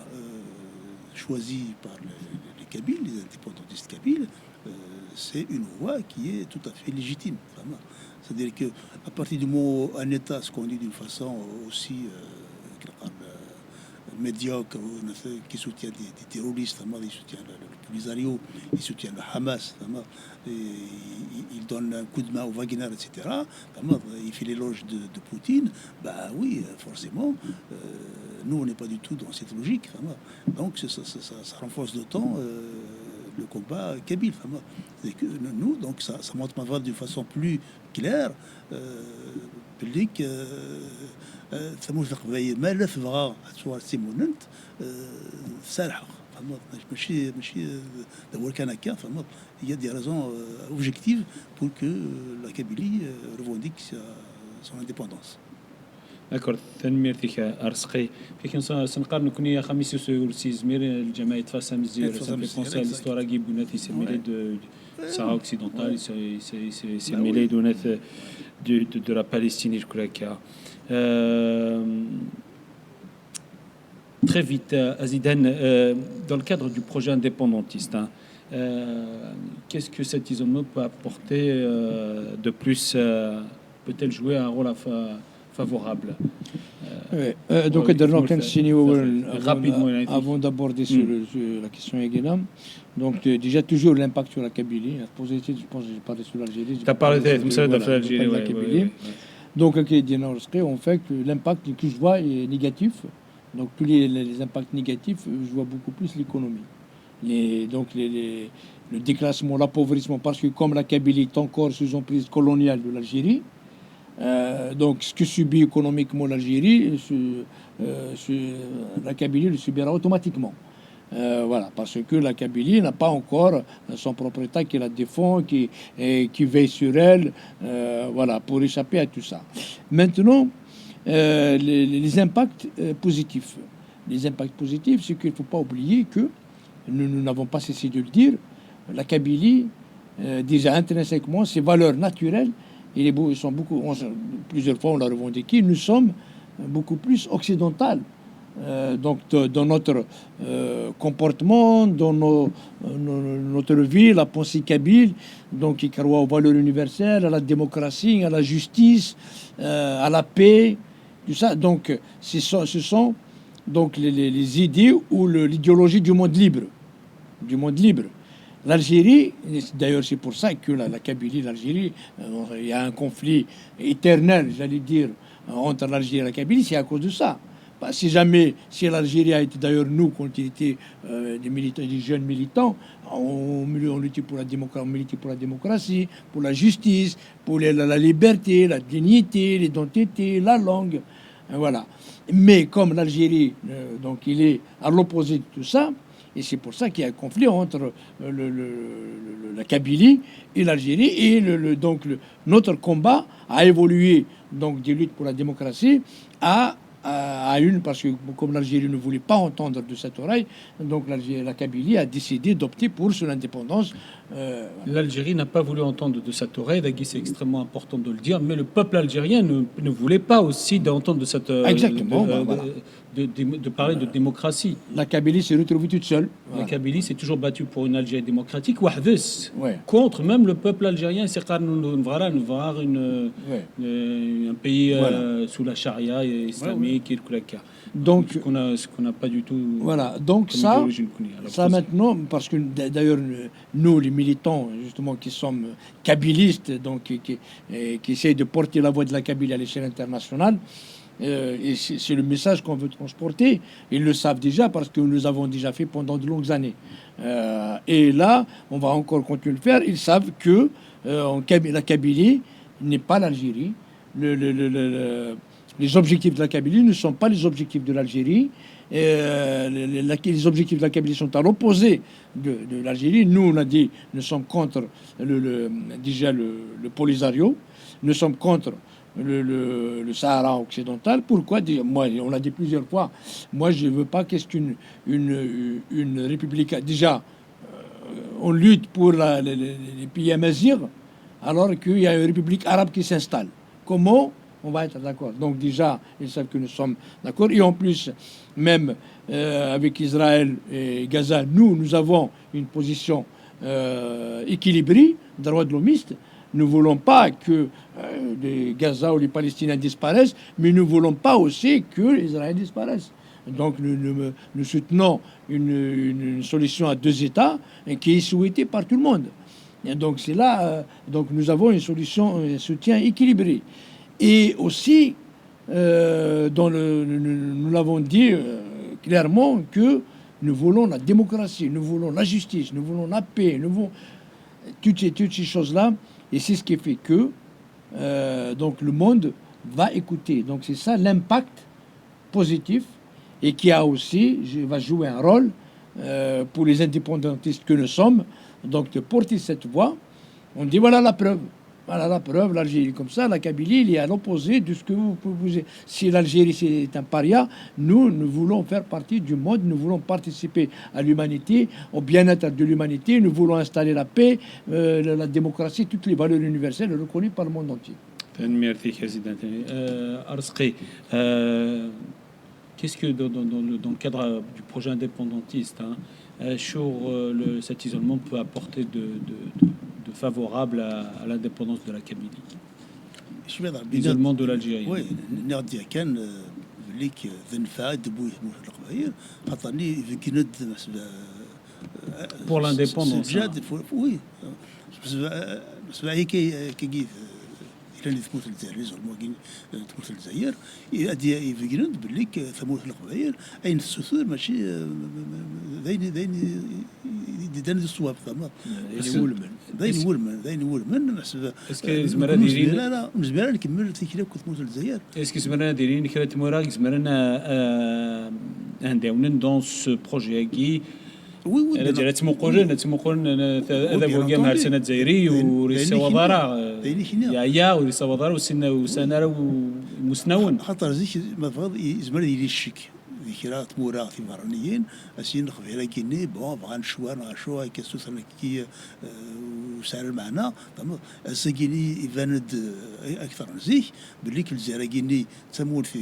choisie par les Kabyles, les indépendantistes kabyles, c'est une voie qui est tout à fait légitime. C'est-à-dire qu'à partir du moment où un État se conduit d'une façon aussi médiocre, qui soutient des terroristes, il soutient le Polisario, il soutient le Hamas, il donne un coup de main au Wagner, etc. Il fait l'éloge de Poutine. Oui, forcément, nous, on n'est pas du tout dans cette logique. Donc, ça renforce d'autant le combat kabyle. C'est que nous, donc, ça montre ma d'une façon plus claire. public ثموش القبايل ما لا تبغى تصور سيموننت سالحه ماشي دور كان هكا il y a des raisons objectives pour que la Kabylie revendique son indépendance. D'accord, merci Arsqi. Fait سنقارن كوني خميس سي زمير الجماعة تفاس مزير ça l'histoire qui بنات يسمى de Sahara occidentale, c'est mêlé de la Palestine, je crois qu'il y a. Très vite, Azidan, dans le cadre du projet indépendantiste, qu'est-ce que cet isolement peut apporter de plus? Peut-elle jouer un rôle favorable? Donc, rapidement, avant d'aborder sur la question Egenam, donc déjà toujours l'impact sur la Kabylie. Positif, je pense que j'ai parlé sur l'Algérie. Tu as parlé de l'Algérie. Donc, on fait que l'impact que je vois est négatif. Donc, tous les impacts négatifs, je vois beaucoup plus l'économie. Le déclassement, l'appauvrissement, parce que comme la Kabylie est encore sous emprise coloniale de l'Algérie, donc ce que subit économiquement l'Algérie, la Kabylie le subira automatiquement. Parce que la Kabylie n'a pas encore son propre État qui la défend, qui veille sur elle, pour échapper à tout ça. Maintenant, les impacts positifs. Les impacts positifs, c'est qu'il ne faut pas oublier que, nous n'avons pas cessé de le dire, la Kabylie, déjà intrinsèquement, ses valeurs naturelles, plusieurs fois on l'a revendiqué, nous sommes beaucoup plus occidentales donc dans notre comportement, dans notre vie, la pensée kabyle, donc qui croit aux valeurs universelles, à la démocratie, à la justice, à la paix, tout ça. Donc ce sont donc les idées ou l'idéologie du monde libre, du monde libre. L'Algérie, d'ailleurs c'est pour ça que la Kabylie, l'Algérie, il y a un conflit éternel, j'allais dire, entre l'Algérie et la Kabylie, c'est à cause de ça. Si l'Algérie a été, d'ailleurs nous, quand il était des militants, des jeunes militants, on luttait pour la démocratie, on militait pour la démocratie, pour la justice, pour la liberté, la dignité, l'identité, la langue, voilà. Mais comme l'Algérie, donc il est à l'opposé de tout ça, et c'est pour ça qu'il y a un conflit entre la Kabylie et l'Algérie, et notre combat a évolué donc des luttes pour la démocratie à une, parce que comme l'Algérie ne voulait pas entendre de cette oreille, donc la Kabylie a décidé d'opter pour son indépendance. L'Algérie n'a pas voulu entendre de cette oreille, c'est extrêmement important de le dire, mais le peuple algérien ne voulait pas aussi d'entendre de cette exactement, voilà. de parler de démocratie. La Kabylie s'est retrouvée toute seule. La Kabylie s'est toujours battue pour une Algérie démocratique, ouais. contre même le peuple algérien. C'est un pays sous la charia islamique, donc ce qu'on n'a pas du tout. Voilà, donc ça maintenant, parce que d'ailleurs nous les militants justement qui sommes kabylistes, donc qui essayent de porter la voix de la Kabylie à l'échelle internationale. Et c'est le message qu'on veut transporter. Ils le savent déjà parce que nous les avons déjà fait pendant de longues années. Et là, on va encore continuer de le faire. Ils savent que la Kabylie n'est pas l'Algérie. Les objectifs de la Kabylie ne sont pas les objectifs de l'Algérie. Les objectifs de la Kabylie sont à l'opposé de l'Algérie. Nous, on a dit, nous sommes contre le Polisario. Nous sommes contre le Sahara occidental. Pourquoi? Moi, on l'a dit plusieurs fois. Moi, je ne veux pas qu'est-ce qu'une république. Déjà, on lutte pour les pays amazirs, alors qu'il y a une république arabe qui s'installe. Comment on va être d'accord? Donc déjà, ils savent que nous sommes d'accord. Et en plus, même avec Israël et Gaza, nous avons une position équilibrée, droit de l'homiste. Nous ne voulons pas que les Gaza ou les Palestiniens disparaissent, mais nous ne voulons pas aussi que les Israéliens disparaissent. Donc nous soutenons une solution à deux États qui est souhaitée par tout le monde. Et donc c'est là, donc nous avons une solution, un soutien équilibré. Et aussi, nous l'avons dit clairement que nous voulons la démocratie, nous voulons la justice, nous voulons la paix, nous voulons toutes ces choses-là. Et c'est ce qui fait que donc le monde va écouter. Donc c'est ça l'impact positif et qui a aussi va jouer un rôle pour les indépendantistes que nous sommes. Donc de porter cette voix, on dit voilà la preuve. Voilà la preuve, l'Algérie comme ça, la Kabylie, il est à l'opposé de ce que vous pouvez. Si l'Algérie c'est un paria, nous voulons faire partie du monde, nous voulons participer à l'humanité, au bien-être de l'humanité, nous voulons installer la paix, la démocratie, toutes les valeurs universelles reconnues par le monde entier. Merci, Président. Arsqi, qu'est-ce que dans le cadre du projet indépendantiste, cet isolement peut apporter de favorable à l'indépendance de la Kabylie? L'isolement de l'Algérie. Oui, نقدر كان ليك ذنفع دبوي القبائل خاطرني كي pour l'indépendance. Oui, parce que كي إلى اللي تموت الجزائر زعما تموت الجزائر هادي يفكرون باللي ثموت القبائل أين السثور ماشي ذين الصواب ثما ذين ولمن حسب اسكو زمرا دايرين لا زمرا نكمل تيكلا كنت تموت الجزائر اسكو زمرا دايرين كرا تموراك زمرا نداونن دون سو بروجي كي انا جات تمقولن هذا هو كاع مع سنه الجزائري وريس وضرا يا وريس وضرا وسنه وسنه ومسنون خاطر زيك ما فاض زمرا يدير الشك ذكرى تمورا في فرنيين أسين خفيرة كيني بون بغا نشوار نغشوا كيسو كي وسال معنا فهمت السكيني يفاند أكثر نزيه باللي كل زراكيني تمول في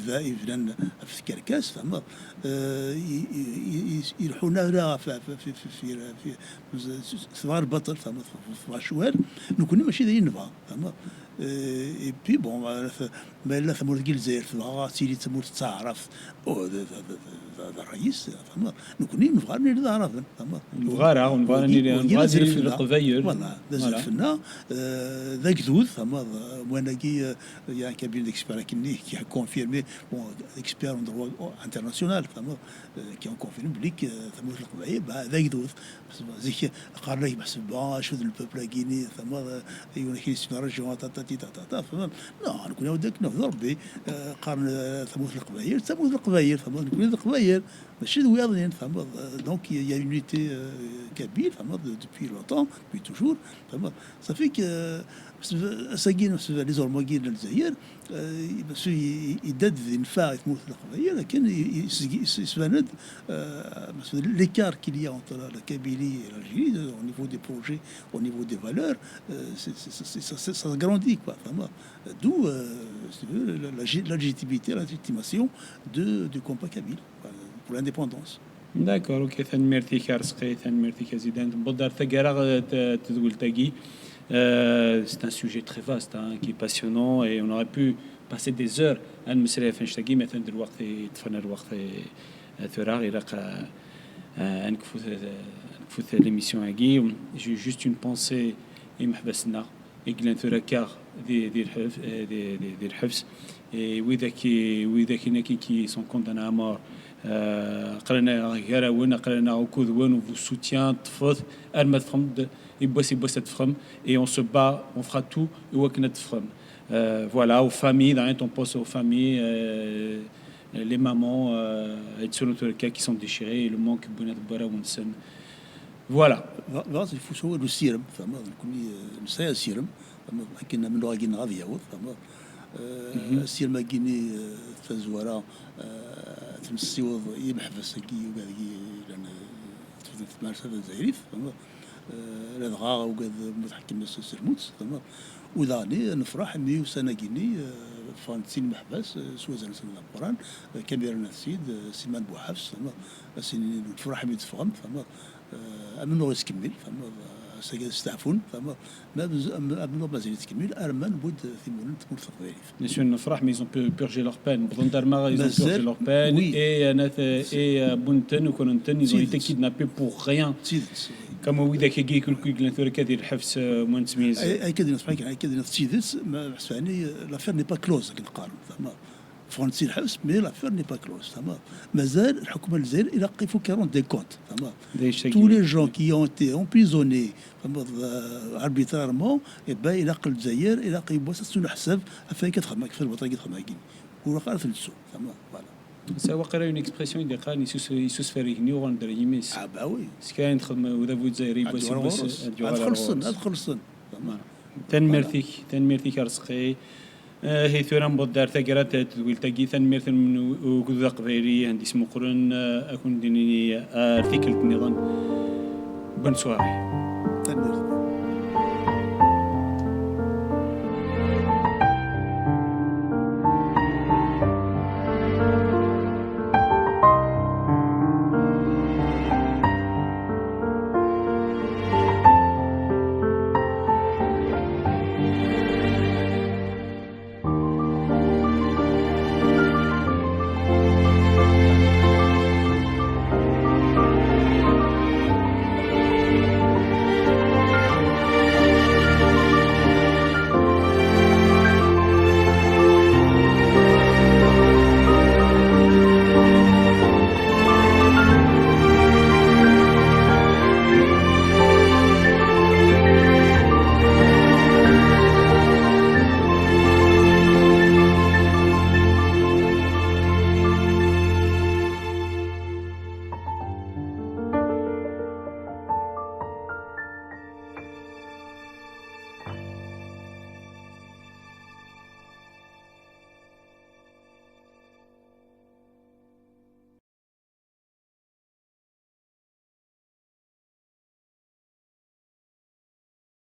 يفدان في كركاس فهمت يروحونا لا في صغار بطل فهمت في شوال نكون ماشي داير نبغى فهمت اي بي بون ما لا ثمور كي الجزائر تبغى تيلي تمور تعرف الرئيس فهمت نكون نبغى نعرف فهمت نبغى القبايل فوالا نزل فينا ذاك ذوذ فهمت وانا كي يعني كبير ديكسبير كي كونفيرمي بون اكسبير اون دروا انترناسيونال فهمت كي كونفيرمي بليك ثمور القبايل ذاك ذوذ زيك قال لي بحسب شو البوبل كيني فهمت يقول لك يسمع رجعوا فهمت لا نكون وداك نهضر ربي قارن ثمود القبايل فهمت نكون القبايل ماشي الوياضين فهمت دونك يا يونيتي كبير فهمت دوبي لونطون دوبي توجور فهمت صافي ساكين لي زورماكين الجزائر باش يداد ينفع تموت القبايل لكن يسفند l'écart qu'il y a entre la Kabylie et l'Algérie au niveau des projets, au niveau des valeurs, ça grandit quoi. D'où la légitimité, la légitimation du combat kabyle pour l'indépendance. D'accord, ok. ثاني ميرتي كارسقي ثاني ميرتي كزيدان بدر ثقارة تقول تاقي. C'est un sujet très vaste qui est passionnant et on aurait pu passer des heures à نمسري فين شتاقي مثلا الوقت تفنى الوقت ثراغ إلى نكفوت l'émission هاكي. J'ai juste une pensée محبسنا إقلان ثراكار ديال الحبس وإذا كي qui sont condamnés à mort قرنا غيراون قرنا وكذوان وفو soutien تفض أرمى تفهم يبوس تفهم et on se bat on fera tout وكنا تفهم voilà aux familles dans on pense aux familles les mamans et selon tous les cas qui sont déchirés et le manque بنات برا ونسن voilà il faut سوى السيرم فما كوني نسايا السيرم فما كنا من راجين غادي يعود فما السيرم كيني تزورا تمسيوض يمحبس كي وكذا لان في مارسة الجزائري فما لا دغا وكذا متحكم السرموت فما وذاني نفرح مي سنة كيني فانتين محبس سوزان سنة القرآن كبير السيد سلمان بوحفص فما سنين نفرح مي تفهم فما أمن نور يكمل فما استعفون فما أمن نور مازال يكمل أرمان بود ثمون تمر ثقيل. نسون نفرح مي ils ont purgé leur peine. Bondar ils ont purgé leur peine et Bunten ou Kononten ils ont été kidnappés pour rien. كما وإذا كي كل كل كذي الحبس من تميز. أي كذي نصحك أي كذي نتشيدس ما يعني l'affaire n'est pas close كنقارن فما. فرنسي الحبس مي لافير ني با كلوز تمام مازال الحكومه الجزائريه الى قيفو كيرون دي كونت تمام تو لي جون كي اون تي امبريزوني اربيترارمون اي با الى قل الجزائر الى قيبو سنو حساب فين كتخدم في الوطن كتخدم كين ولا قال في السوق تمام فوالا سوا قرا اون اكسبرسيون اللي قال يسوس فريغني وغندر يميس با وي سكاين تخدم وذا بو الجزائري بس ادخل تمام تنميرتي كارسقي هي ثوران بودار تقرات تقول تاقي ثان من وكذا قبيلي عندي اسمه قرن أكون ديني ارتيكل النظام بن سواري